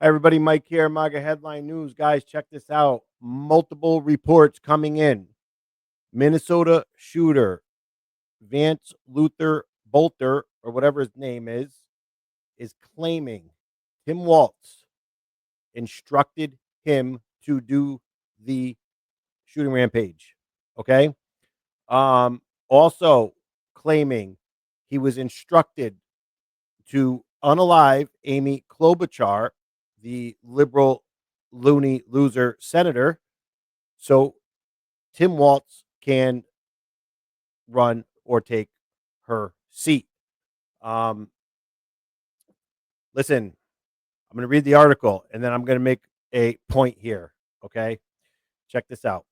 Hi, everybody. Mike here, MAGA Headline News. Guys, check this out. Multiple reports coming in. Minnesota shooter Vance Luther Boelter, or whatever his name is claiming Tim Walz instructed him to do the shooting rampage. Okay. Also claiming he was instructed to unalive Amy Klobuchar, the liberal loony loser senator, so Tim Walz can run or take her seat. Listen, I'm going to read the article and then I'm going to make a point here. Okay. Check this out.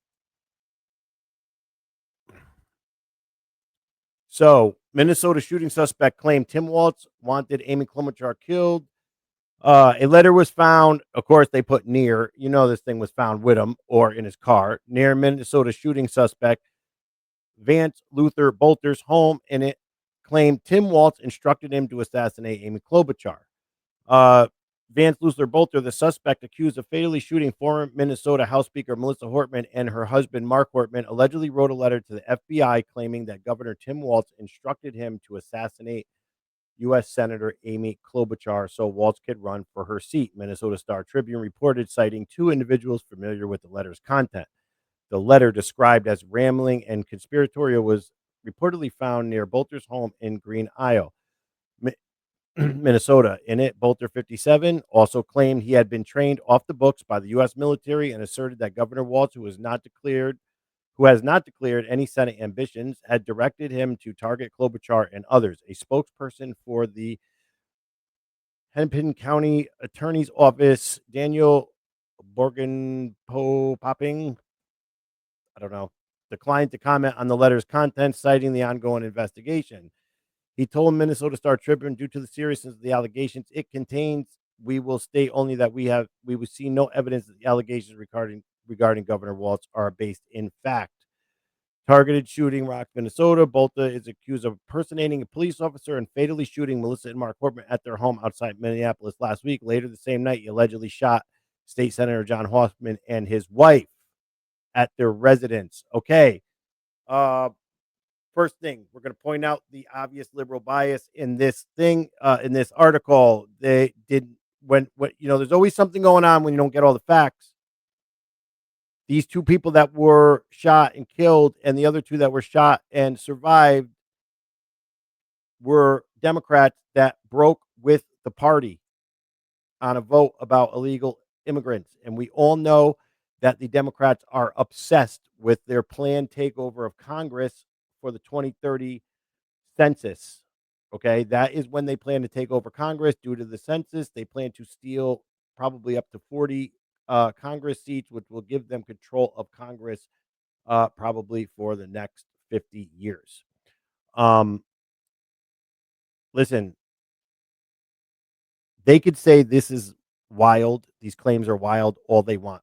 So, Minnesota shooting suspect claimed Tim Walz wanted Amy Klobuchar killed. A letter was found. Of course, they put near. You know, this thing was found with him or in his car near Minnesota shooting suspect Vance Luther Boelter's home, and it claimed Tim Walz instructed him to assassinate Amy Klobuchar. Vance Luther Boelter, the suspect accused of fatally shooting former Minnesota House Speaker Melissa Hortman and her husband Mark Hortman, allegedly wrote a letter to the FBI claiming that Governor Tim Walz instructed him to assassinate U.S. Senator Amy Klobuchar so Walz could run for her seat. Minnesota Star Tribune reported, citing two individuals familiar with the letter's content. The letter, described as rambling and conspiratorial, was reportedly found near Boelter's home in Green Isle, Minnesota. In it, Boelter, 57, also claimed he had been trained off the books by the U.S. military and asserted that Governor Walz, who has not declared any Senate ambitions, had directed him to target Klobuchar and others. A spokesperson for the Hennepin County Attorney's Office, Daniel Popping, I don't know, declined to comment on the letter's content, citing the ongoing investigation. He told Minnesota Star Tribune, due to the seriousness of the allegations it contains, we will state only that we will see no evidence that the allegations regarding Governor Walz are based in fact. Targeted shooting, Rock, Minnesota. Boelter is accused of impersonating a police officer and fatally shooting Melissa and Mark Hortman at their home outside Minneapolis last week. Later the same night, he allegedly shot State Senator John Hoffman and his wife at their residence. Okay. First thing, we're going to point out the obvious liberal bias in this thing, in this article. They did when there's always something going on when you don't get all the facts. These two people that were shot and killed and the other two that were shot and survived were Democrats that broke with the party on a vote about illegal immigrants. And we all know that the Democrats are obsessed with their planned takeover of Congress for the 2030 census. Okay, that is when they plan to take over Congress. Due to the census, they plan to steal probably up to 40 Congress seats, which will give them control of Congress probably for the next 50 years. Listen, they could say this is wild. These claims are wild all they want.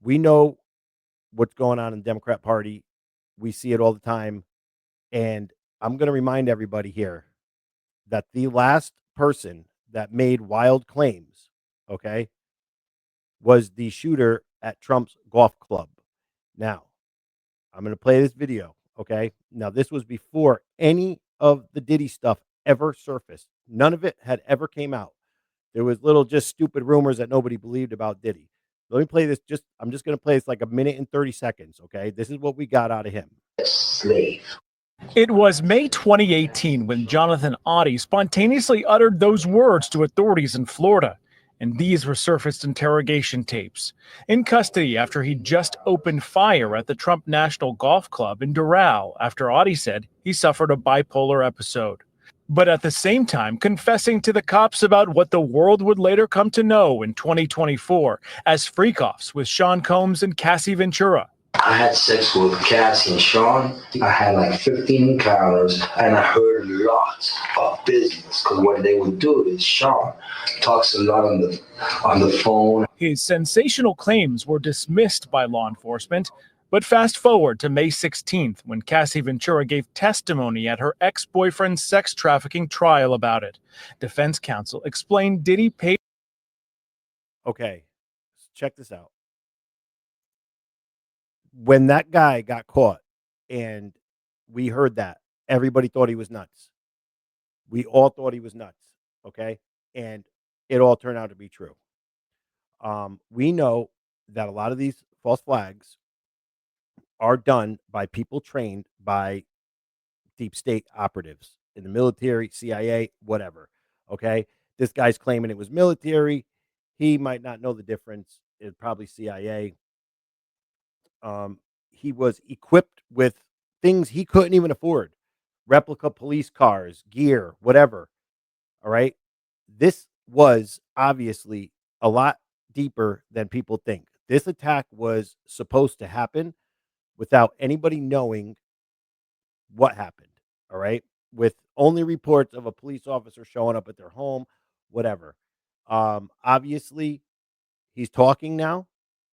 We know what's going on in the Democrat Party. We see it all the time. And I'm going to remind everybody here that the last person that made wild claims, okay, was the shooter at Trump's golf club. Now, I'm going to play this video, okay? Now, this was before any of the Diddy stuff ever surfaced. None of it had ever came out. There was little just stupid rumors that nobody believed about Diddy. Let me play this. I'm just going to play this like a minute and 30 seconds, okay? This is what we got out of him. Slave. It was May 2018 when Jonathan Oddie spontaneously uttered those words to authorities in Florida, and these resurfaced interrogation tapes. In custody after he just opened fire at the Trump National Golf Club in Doral after Oddie said he suffered a bipolar episode. But at the same time confessing to the cops about what the world would later come to know in 2024 as freak-offs with Sean Combs and Cassie Ventura. I had sex with Cassie and Sean. I had like 15 encounters, and I heard lots of business. Because what they would do is Sean talks a lot on the phone. His sensational claims were dismissed by law enforcement. But fast forward to May 16th, when Cassie Ventura gave testimony at her ex-boyfriend's sex trafficking trial about it. Defense counsel explained Diddy paid Okay, check this out. When that guy got caught and we heard that, everybody thought he was nuts. We all thought he was nuts, okay? And it all turned out to be true. We know that a lot of these false flags are done by people trained by deep state operatives in the military, CIA, whatever. Okay. This guy's claiming it was military. He might not know the difference. It's probably CIA. Um, he was equipped with things he couldn't even afford, replica police cars, gear, whatever. All right. This was obviously a lot deeper than people think. This attack was supposed to happen without anybody knowing what happened. All right. With only reports of a police officer showing up at their home, whatever. Obviously, he's talking now.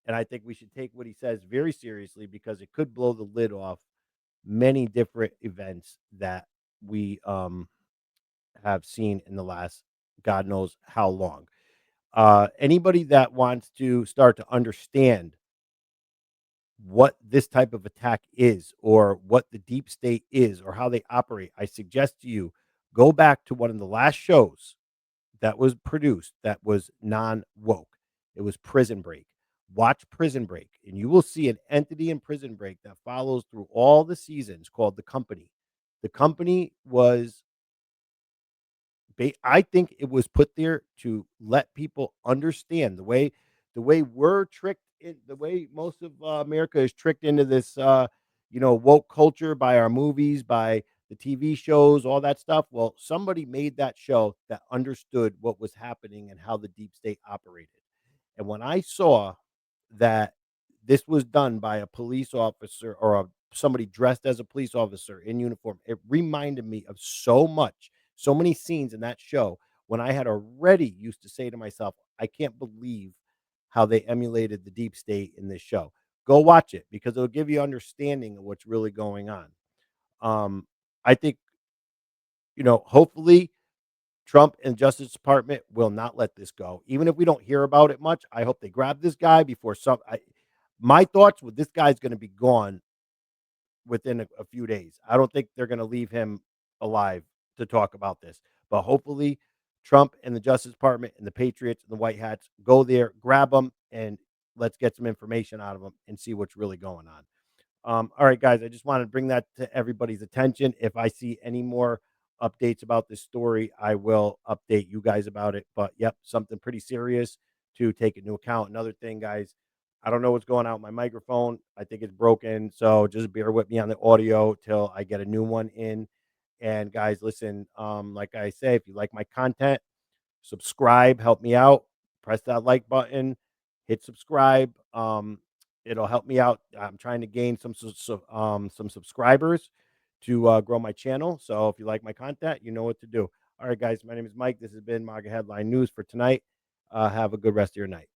And I think we should take what he says very seriously because it could blow the lid off many different events that we have seen in the last God knows how long. Anybody that wants to start to understand what this type of attack is or what the deep state is or how they operate, I suggest to you go back to one of the last shows that was produced that was non woke. It was Prison Break. Watch Prison Break, and you will see an entity in Prison Break that follows through all the seasons called The Company. The Company was I think it was put there to let people understand the way we're tricked in the way most of America is tricked into this woke culture by our movies, by the TV shows, all that stuff. Well, somebody made that show that understood what was happening and how the deep state operated. And when I saw that this was done by a police officer or somebody dressed as a police officer in uniform, it reminded me of so many scenes in that show when I had already used to say to myself, I can't believe how they emulated the deep state in this show. Go watch it because it'll give you understanding of what's really going on. I think, hopefully Trump and Justice Department will not let this go. Even if we don't hear about it much, I hope they grab this guy before my thoughts with this guy's going to be gone within a few days. I don't think they're going to leave him alive to talk about this. But hopefully, Trump and the Justice Department and the Patriots and the White Hats go there, grab them, and let's get some information out of them and see what's really going on. All right, guys, I just wanted to bring that to everybody's attention. If I see any more updates about this story, I will update you guys about it. But yep, something pretty serious to take into account. Another thing, guys, I don't know what's going on with my microphone. I think it's broken. So just bear with me on the audio till I get a new one in. And guys, listen, like I say, if you like my content, subscribe, help me out, press that like button, hit subscribe. It'll help me out. I'm trying to gain some subscribers to grow my channel. So if you like my content, you know what to do. All right, guys, my name is Mike. This has been MAGA Headline News for tonight. Have a good rest of your night.